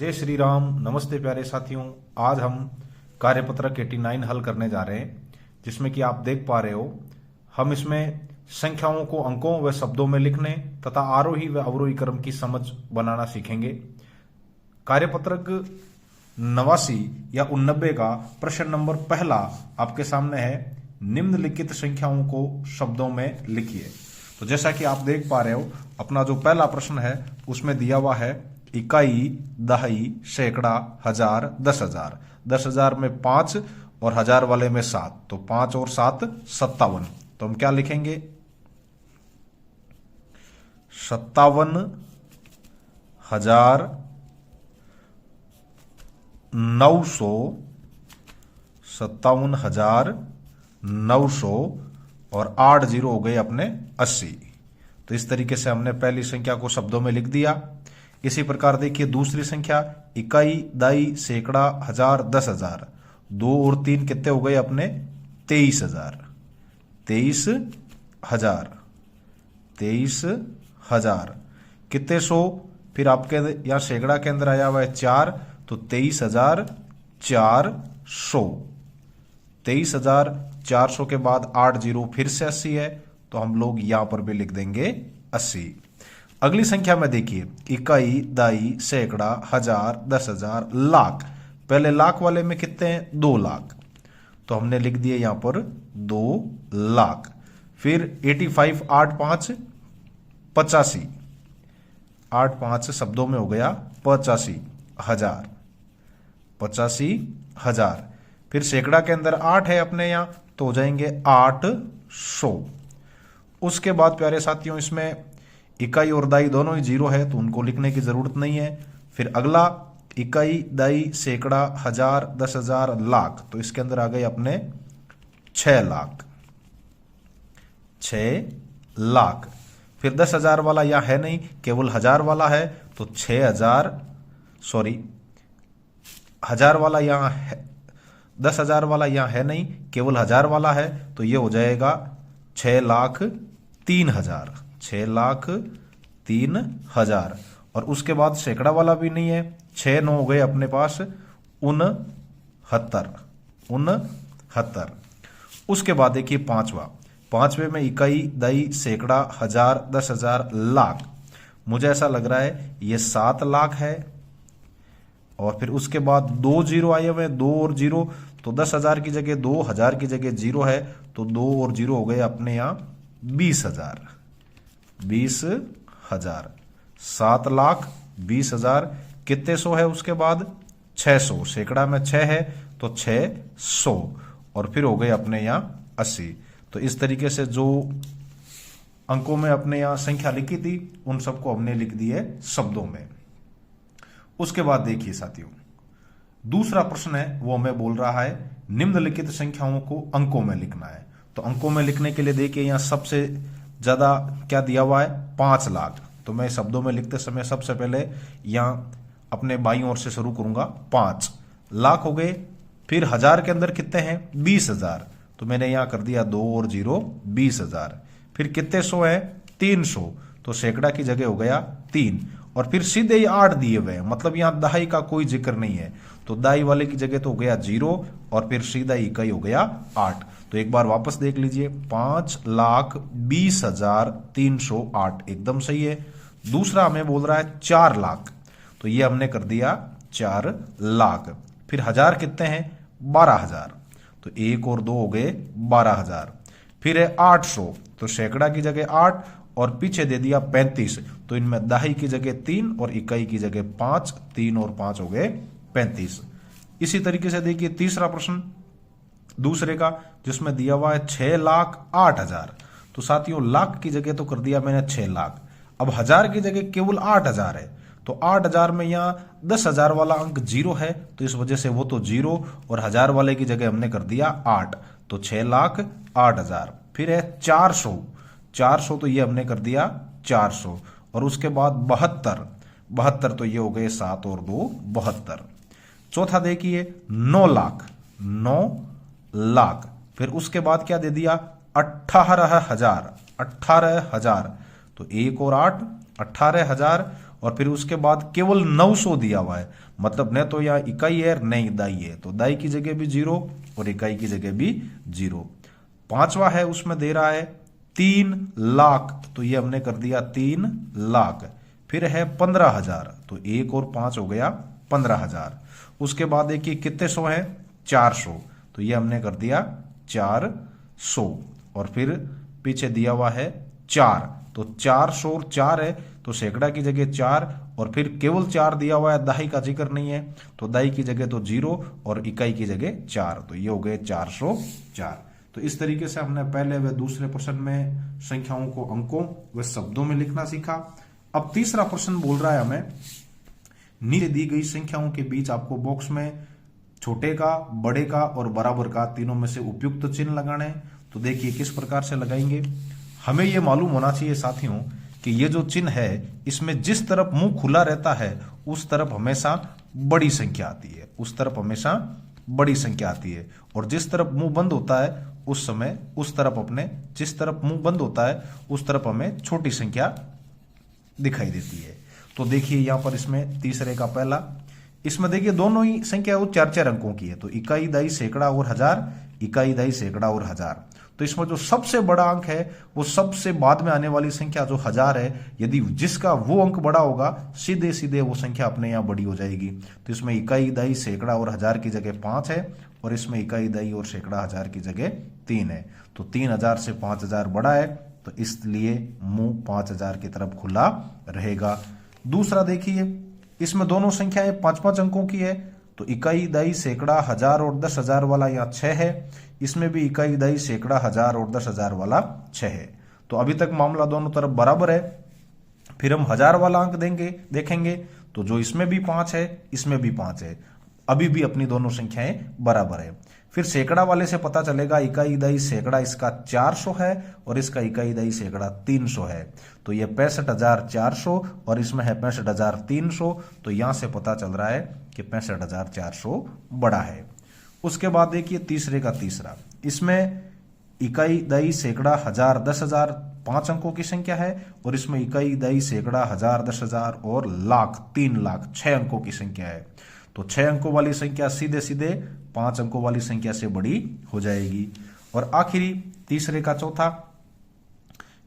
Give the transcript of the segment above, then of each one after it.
जय श्री राम। नमस्ते प्यारे साथियों। आज हम कार्यपत्रक 89 हल करने जा रहे हैं, जिसमें कि आप देख पा रहे हो हम इसमें संख्याओं को अंकों व शब्दों में लिखने तथा आरोही व अवरोही क्रम की समझ बनाना सीखेंगे। कार्यपत्रक 89 या 89 का प्रश्न नंबर पहला आपके सामने है, निम्नलिखित संख्याओं को शब्दों में लिखिए। तो जैसा कि आप देख पा रहे हो, अपना जो पहला प्रश्न है उसमें दिया हुआ है इकाई, दहाई, सैकड़ा, हजार, 10,000। 10,000 में 5 और हजार वाले में 7, तो 5 और 7 57। तो हम क्या लिखेंगे? 57,900, 57,900 और 8 जीरो हो गए अपने 80। तो इस तरीके से हमने पहली संख्या को शब्दों में लिख दिया। इसी प्रकार देखिए दूसरी संख्या, इकाई, दाई, सैकड़ा, हजार, 10,000। 2 और 3 कितने हो गए अपने? 23,000। 23,000, 23,000 कितने 100? फिर आपके यहां सैकड़ा के अंदर आया हुआ है 4, तो 23,400। 23,400 के बाद 8 जीरो फिर से 80 है, तो हम लोग यहां पर भी लिख देंगे 80। अगली संख्या में देखिए, इकाई, दाई, सैकड़ा, हजार, 10,000, लाख। पहले लाख वाले में कितने हैं? 2 लाख, तो हमने लिख दिए यहां पर 2 लाख। फिर 85, 8 5 85, 8 5 शब्दों में हो गया 85,000, 85,000। फिर सैकड़ा के अंदर 8 है अपने यहां, तो हो जाएंगे 800। उसके बाद प्यारे साथियों इसमें इकाई और दाई दोनों ही जीरो है, तो उनको लिखने की जरूरत नहीं है। फिर अगला इकाई, दाई, सैकड़ा, हजार, 10,000, लाख, तो इसके अंदर आ गए अपने 6 लाख, 6 लाख। फिर 10,000 वाला यहां है नहीं, केवल हजार वाला है, तो 6,000, सॉरी, हजार वाला यहां है, 10,000 वाला यहां है नहीं, केवल हजार वाला है, तो ये हो जाएगा 6,03,000, 6,03,000। और उसके बाद सैकड़ा वाला भी नहीं है, 6 9 हो गए अपने पास 69। उसके बाद देखिए पांचवे में इकाई, दाई, सैकड़ा, हजार, 10,000, लाख। मुझे ऐसा लग रहा है ये 7 लाख है। और फिर उसके बाद 2 जीरो आए हुए, 2 और जीरो, तो 10,000 की जगह 2, हजार की जगह जीरो है, तो 2 और जीरो हो गए अपने यहां 20,000, 20,000। 7 लाख 20,000 कितने 100 है? उसके बाद 600, सैकड़ा में 6 है, तो 600। और फिर हो गए अपने यहां 80। तो इस तरीके से जो अंकों में अपने यहां संख्या लिखी थी, उन सबको हमने लिख दिए शब्दों में। उसके बाद देखिए साथियों, दूसरा प्रश्न है वो हमें बोल रहा है निम्नलिखित संख्याओं को अंकों में लिखना है। तो अंकों में लिखने के लिए देखिए यहां सबसे ज्यादा क्या दिया हुआ है? 5 लाख। तो मैं शब्दों में लिखते समय सबसे पहले यहां अपने बाईं ओर से शुरू करूंगा। 5 लाख हो गए। फिर हजार के अंदर कितने हैं? 20,000, तो मैंने यहां कर दिया 2 और जीरो 20,000। फिर कितने 100 है? 300, तो सैकड़ा की जगह हो गया 3। और फिर सीधे ही 8 दिए हुए हैं, मतलब यहां दहाई का कोई जिक्र नहीं है, तो दाई वाले की जगह तो हो गया 0 और फिर सीधा इकाई हो गया 8। तो एक बार वापस देख लीजिए, 5,20,308 एकदम सही है। दूसरा हमें बोल रहा है 4 लाख, तो ये हमने कर दिया 4 लाख। फिर हजार कितने हैं? 12,000, तो 1 और 2 हो गए 12,000। फिर है 800, तो सैकड़ा की जगह 8 और पीछे दे दिया 35, तो इनमें दहाई की जगह 3 और इकाई की जगह 5, 3 और 5 हो गए 35। इसी तरीके से देखिए तीसरा प्रश्न दूसरे का, जिसमें दिया हुआ है 6,08,000। तो साथियों लाख की जगह तो कर दिया मैंने 6 लाख। अब हजार की जगह केवल 8,000 है, तो 8,000 में यहां 10,000 वाला अंक 0 है, तो इस वजह से वो तो 0 और हजार वाले की जगह हमने कर दिया 8, तो 6,08,000। फिर है 400, तो ये हमने कर दिया 400। और उसके बाद 72, तो ये हो गए 7 और 2 72। चौथा देखिए 9 लाख, 9 लाख। फिर उसके बाद क्या दे दिया? 18,000, 18,000, तो 1 और 8 18,000। और फिर उसके बाद केवल 900 दिया हुआ है, मतलब न तो यहाँ इकाई है न दाई है, तो दाई की जगह भी 0 और इकाई की जगह भी 0। पांचवा है उसमें दे रहा है 3 लाख, तो ये हमने कर दिया 3 लाख। फिर है 15,000, तो 1 और 5 हो गया 15,000। उसके बाद देखिए कितने सौ है 400, तो ये हमने कर दिया 400। और फिर पीछे दिया हुआ है 4, तो 400 और 4 है, तो सैकड़ा की जगह 4 और फिर केवल 4 दिया हुआ है, दहाई का जिक्र नहीं है, तो दहाई की जगह तो 0 और इकाई की जगह 4, तो ये हो गए 404। तो इस तरीके से हमने पहले व दूसरे प्रश्न में संख्याओं को अंकों व शब्दों में लिखना सीखा। अब तीसरा प्रश्न बोल रहा है हमें, नीचे दी गई संख्याओं के बीच आपको बॉक्स में छोटे का, बड़े का और बराबर का तीनों में से उपयुक्त चिन्ह लगाने हैं। तो देखिए किस प्रकार से लगाएंगे। हमें यह मालूम होना चाहिए साथियों कि ये जो चिन्ह है इसमें जिस तरफ मुंह खुला रहता है उस तरफ हमेशा बड़ी संख्या आती है, उस तरफ हमेशा बड़ी संख्या आती है, और जिस तरफ मुंह बंद होता है उस समय उस तरफ अपने जिस तरफ मुंह बंद होता है उस तरफ हमें छोटी संख्या दिखाई देती है। तो देखिए यहां पर इसमें तीसरे का पहला, इसमें देखिए दोनों ही संख्या वो 4-4 अंकों की है, तो इकाई, दाई, सैकड़ा और हजार, इकाई, दाई, सैकड़ा और हजार। तो इसमें जो सबसे बड़ा अंक है वो सबसे बाद में आने वाली संख्या जो हजार है, यदि जिसका वो अंक बड़ा होगा सीधे सीधे वो संख्या अपने यहां बड़ी हो जाएगी। तो इसमें इकाई, दाई, सैकड़ा और हजार की जगह 5 है और इसमें इकाई, दाई और सैकड़ा, हजार की जगह 3 है। तो 3000 से 5000 बड़ा है, तो इसलिए मुंह 5000 की तरफ खुला रहेगा। दूसरा देखिए, इसमें दोनों संख्याएं 5-5 अंकों की है, तो इकाई, दाई, सैकड़ा, हजार और 10,000 वाला यहाँ 6 है, इसमें भी इकाई, दाई, सैकड़ा, हजार और 10,000 वाला 6 है। तो अभी तक मामला दोनों तरफ बराबर है। फिर हम हजार वाला अंक देखेंगे, तो जो इसमें भी 5 है इसमें भी 5 है, अभी भी अपनी दोनों संख्याएं बराबर है। फिर सैकड़ा वाले से पता चलेगा इकाई, दाई, सैकड़ा इसका 400 है और इसका इकाई, दाई, सैकड़ा 300 है, तो ये 65,400 और इसमें है 65,300, तो यहां से पता चल रहा है कि 65,400 बड़ा है। उसके बाद देखिए तीसरे का तीसरा, इसमें इकाई, दाई, सैकड़ा, हजार, 10,000 5 अंकों की संख्या है और इसमें इकाई, दाई, सैकड़ा, हजार, 10,000 और लाख 3 लाख 6 अंकों की संख्या है। तो 6 अंकों वाली संख्या सीधे सीधे 5 अंकों वाली संख्या से बड़ी हो जाएगी। और आखिरी तीसरे का चौथा,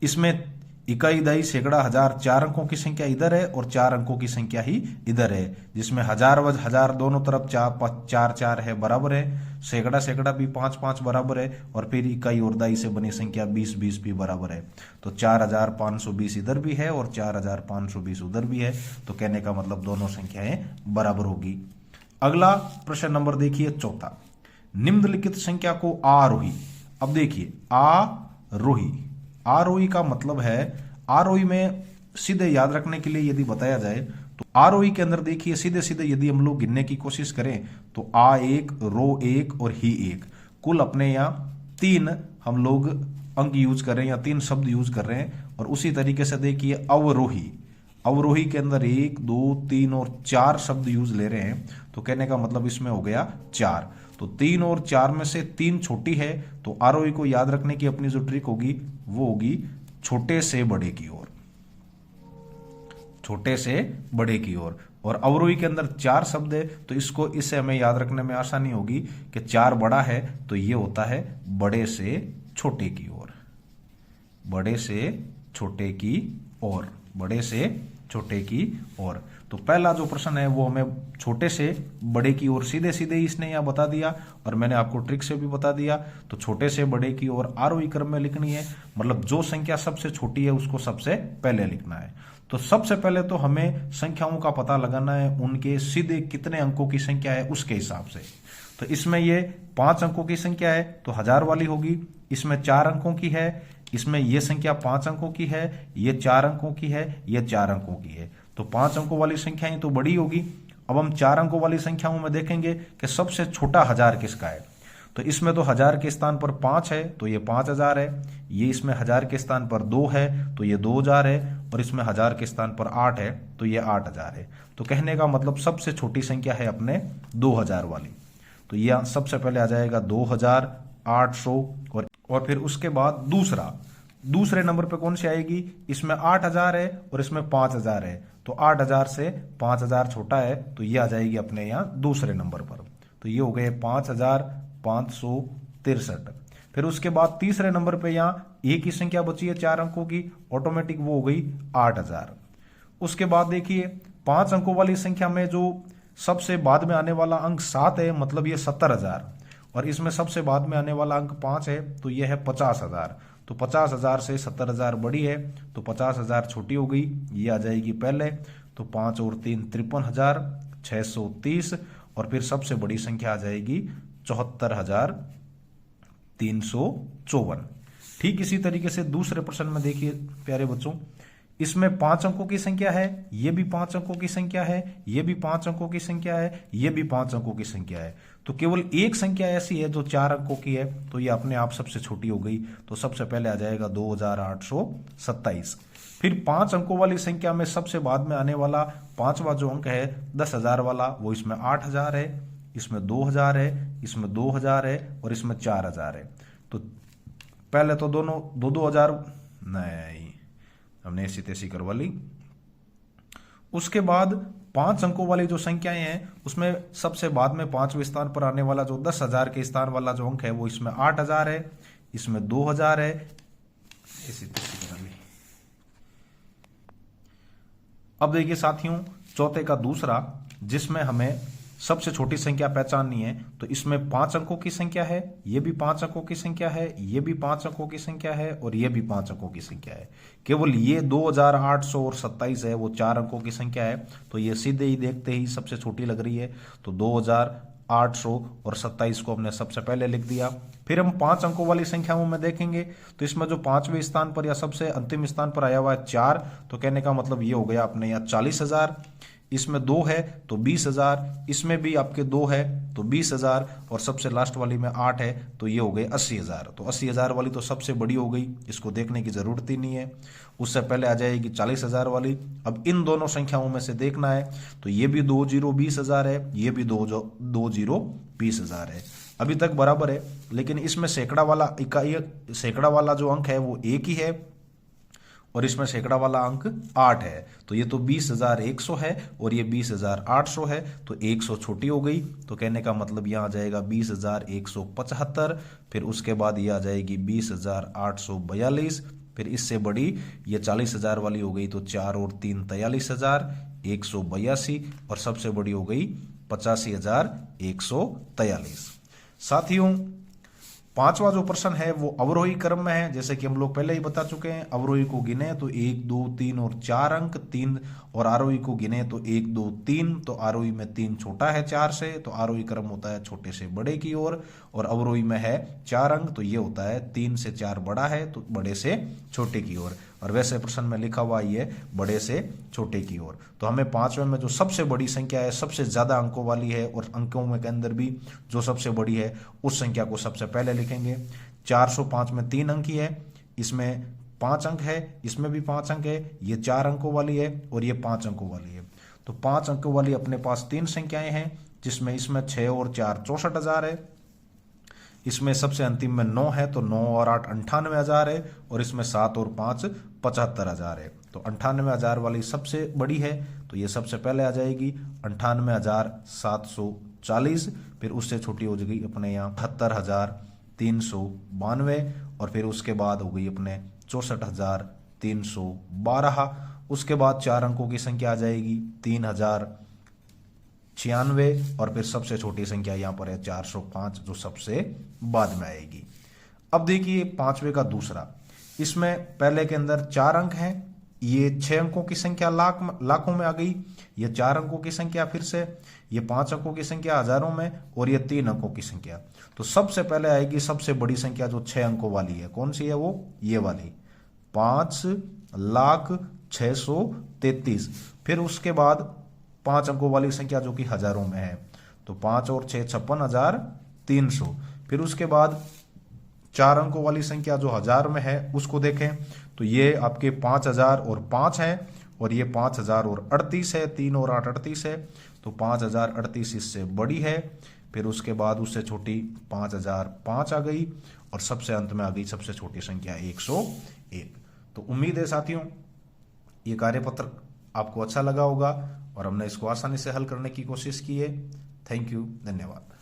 इसमें इकाई, दाई, सैकड़ा, हजार 4 अंकों की संख्या इधर है और 4 अंकों की संख्या ही इधर है, जिसमें हजार व हजार दोनों तरफ 4-4 है, बराबर है। सैकड़ा भी 5-5 बराबर है और फिर इकाई और दाई से बनी संख्या 20-20 भी बराबर है। तो 4520 इधर भी है और 4520 उधर भी है, तो कहने का मतलब दोनों संख्याएं बराबर होगी। अगला प्रश्न नंबर देखिए चौथा, निम्नलिखित संख्या को आरोही। अब देखिए आरोही, आरोही का मतलब है, आरोही में सीधे याद रखने के लिए यदि बताया जाए तो आरोही के अंदर देखिए सीधे सीधे यदि हम लोग गिनने की कोशिश करें तो A1, रो 1 और ही 1, कुल अपने यहाँ 3 हम लोग अंक यूज कर रहे हैं या 3 शब्द यूज कर रहे हैं। और उसी तरीके से देखिए अवरोही, अवरोही के अंदर 1, 2, 3 और 4 शब्द यूज ले रहे हैं, तो कहने का मतलब इसमें हो गया 4। तो 3 और 4 में से 3 छोटी है, तो आरोही को याद रखने की अपनी जो ट्रिक होगी वो होगी छोटे से बड़े की ओर, छोटे से बड़े की ओर। और अवरोही के अंदर 4 शब्द है, तो इससे हमें याद रखने में आसानी होगी कि 4 बड़ा है तो ये होता है बड़े से छोटे की ओर, बड़े से छोटे की ओर, बड़े से छोटे की ओर। तो पहला जो प्रश्न है वो हमें छोटे से बड़े की ओर सीधे सीधे इसने यहां बता दिया और मैंने आपको ट्रिक से भी बता दिया। तो छोटे से बड़े की ओर आरोही क्रम में लिखनी है, मतलब जो संख्या सबसे छोटी है उसको सबसे पहले लिखना है। तो सबसे पहले तो हमें संख्याओं का पता लगाना है, उनके सीधे कितने अंकों की संख्या है उसके हिसाब से। तो इसमें ये 5 अंकों की संख्या है तो हजार वाली होगी, इसमें 4 अंकों की है, इसमें ये संख्या 5 अंकों की है, ये 4 अंकों की है, ये 4 अंकों की है, तो 5 अंकों वाली संख्याएं तो बड़ी होगी। अब हम 4 अंकों वाली संख्याओं में देखेंगे कि सबसे छोटा हजार किसका है। तो इसमें तो हजार के स्थान पर 5 है तो ये 5000 है, ये इसमें हजार के स्थान पर 2 है तो ये 2000 है, और इसमें हजार के स्थान पर 8 है तो ये 8000 है। तो कहने का मतलब सबसे छोटी संख्या है अपने 2000 वाली, तो यह सबसे पहले आ जाएगा 2800। और फिर उसके बाद दूसरे नंबर पे कौन सी आएगी, इसमें 8000 है और इसमें 5000 है, तो 8000 से 5000 छोटा है, तो ये आ जाएगी अपने यहाँ दूसरे नंबर पर। तो ये हो गए 5563। फिर उसके बाद तीसरे नंबर पे यहाँ एक ही संख्या बची है 4 अंकों की, ऑटोमेटिक वो हो गई 8000। उसके बाद देखिए 5 अंकों वाली संख्या में जो सबसे बाद में आने वाला अंक 7 है, मतलब ये 70000, और इसमें सबसे बाद में आने वाला अंक 5 है, तो ये है 50000। तो 50000 से 70000 बड़ी है, तो 50000 छोटी हो गई, ये आ जाएगी पहले। तो 5 और 3 53,630, और फिर सबसे बड़ी संख्या आ जाएगी 74,354। ठीक इसी तरीके से दूसरे प्रश्न में देखिए प्यारे बच्चों, इसमें 5 अंकों की संख्या है, ये भी 5 अंकों की संख्या है, ये भी 5 अंकों की संख्या है, ये भी 5 अंकों की संख्या है, तो केवल एक संख्या ऐसी है जो 4 अंकों की है, तो ये अपने आप सबसे छोटी हो गई। तो सबसे पहले आ जाएगा 2827। फिर 5 अंकों वाली संख्या में सबसे बाद में आने वाला 5वां जो अंक है 10,000 वाला, वो इसमें 8000 है, इसमें 2000 है, इसमें 2000 है और इसमें 4000 है। तो पहले तो दोनों 2000 नहीं, हमने ऐसी तैसी करवा ली। उसके बाद 5 अंकों वाली जो संख्याएं हैं उसमें सबसे बाद में 5वें स्थान पर आने वाला जो 10,000 के स्थान वाला जो अंक है वो इसमें 8000 है, इसमें 2000 है, ऐसी तैसी करा ली। अब देखिए साथियों, चौथे का दूसरा, जिसमें हमें सबसे छोटी संख्या पहचाननी है, तो इसमें 5 अंकों की संख्या है, ये भी 5 अंकों की संख्या है, ये भी 5 अंकों की संख्या है और ये भी 5 अंकों की संख्या है। केवल ये 2827 है, वो 4 अंकों की संख्या है, तो ये सीधे ही देखते ही सबसे छोटी लग रही है, तो 2827 को हमने सबसे पहले लिख दिया। फिर हम 5 अंकों वाली संख्याओं में देखेंगे, तो इसमें जो 5वें स्थान पर या सबसे अंतिम स्थान पर आया हुआ है 4, तो कहने का मतलब ये हो गया अपने यहाँ 40,000। इसमें 2 है तो 20,000, इसमें भी आपके 2 है तो 20,000, और सबसे लास्ट वाली में 8 है, तो ये हो गए 80,000। तो 80,000 वाली तो सबसे बड़ी हो गई, इसको देखने की जरूरत ही नहीं है। उससे पहले आ जाएगी 40,000 वाली। अब इन दोनों संख्याओं में से देखना है, तो ये भी 2 0 20,000 है, ये भी 2 0 20,000 है, अभी तक बराबर है। लेकिन इसमें सैकड़ा वाला इकाई, सैकड़ा वाला जो अंक है वो 1 ही है, और इसमें सैकड़ा वाला अंक 8 है, तो ये तो 20,100 है और ये 20,800 है, तो 100 छोटी हो गई, तो कहने का मतलब यहाँ आ जाएगा 20,175। फिर उसके बाद ये आ जाएगी 20,842, फिर इससे बड़ी ये 40,000 वाली हो गई, तो 4 और 3 43,182, और सबसे बड़ी हो गई 85,143। साथियों, 5वां जो प्रश्न है वो अवरोही क्रम में है, जैसे कि हम लोग पहले ही बता चुके हैं। अवरोही को गिने तो 1 2 3 और 4 अंक 3, और आरोही को गिने तो 1 2 3, तो आरोही में 3 छोटा है 4 से, तो आरोही क्रम होता है छोटे से बड़े की ओर, और अवरोही में है 4 अंक, तो ये होता है 3 से 4 बड़ा है, तो बड़े से छोटे की ओर। और वैसे प्रश्न में लिखा हुआ ये बड़े से छोटे की ओर। तो हमें 5वें में जो सबसे बड़ी संख्या है, सबसे ज्यादा अंकों वाली है, और अंकों में के अंदर भी जो सबसे बड़ी है, उस संख्या को सबसे पहले लिखेंगे। 405 में 3 अंक ही है, इसमें 5 अंक है, इसमें भी 5 अंक है, ये 4 अंकों वाली है और ये 5 अंकों वाली है। तो 5 अंकों वाली अपने पास 3 संख्याएं हैं, जिसमें इसमें 6 और 4 64,000 है, इसमें सबसे अंतिम में 9 है, तो 9 और 8 98,000 है, और इसमें 7 और 5 75,000 है। तो 98,000 वाली सबसे बड़ी है, तो ये सबसे पहले आ जाएगी 98,740। फिर उससे छोटी हो जाएगी अपने यहाँ 78,392, और फिर उसके बाद हो गई अपने 64,312। उसके बाद 4 अंकों की संख्या आ जाएगी 3,096, और फिर सबसे छोटी संख्या यहाँ पर है 405, जो सबसे बाद में आएगी। अब देखिए 5वें का दूसरा, इसमें पहले के अंदर 4 अंक हैं, ये 6 अंकों की संख्या लाखों में आ गई, ये 4 अंकों की संख्या फिर से, ये 5 अंकों की संख्या हजारों में, और ये 3 अंकों की संख्या। तो सबसे पहले आएगी सबसे बड़ी संख्या जो 6 अंकों वाली है, कौन सी है वो, ये वाली 5,06,33। फिर उसके बाद 5 अंकों वाली संख्या जो कि हजारों में है, तो 5 और 6 56,300। फिर उसके बाद 4 अंकों वाली संख्या जो हजार में है उसको देखें, तो ये आपके 5,000 और 5 है, और ये 5,038 है, 3 और 8 38 है, तो 5038 इससे बड़ी है, फिर उसके बाद उससे छोटी 5005 आ गई, और सबसे अंत में आ गई सबसे छोटी संख्या 101। तो उम्मीद है साथियों ये कार्यपत्र आपको अच्छा लगा होगा और हमने इसको आसानी से हल करने की कोशिश की है। थैंक यू, धन्यवाद।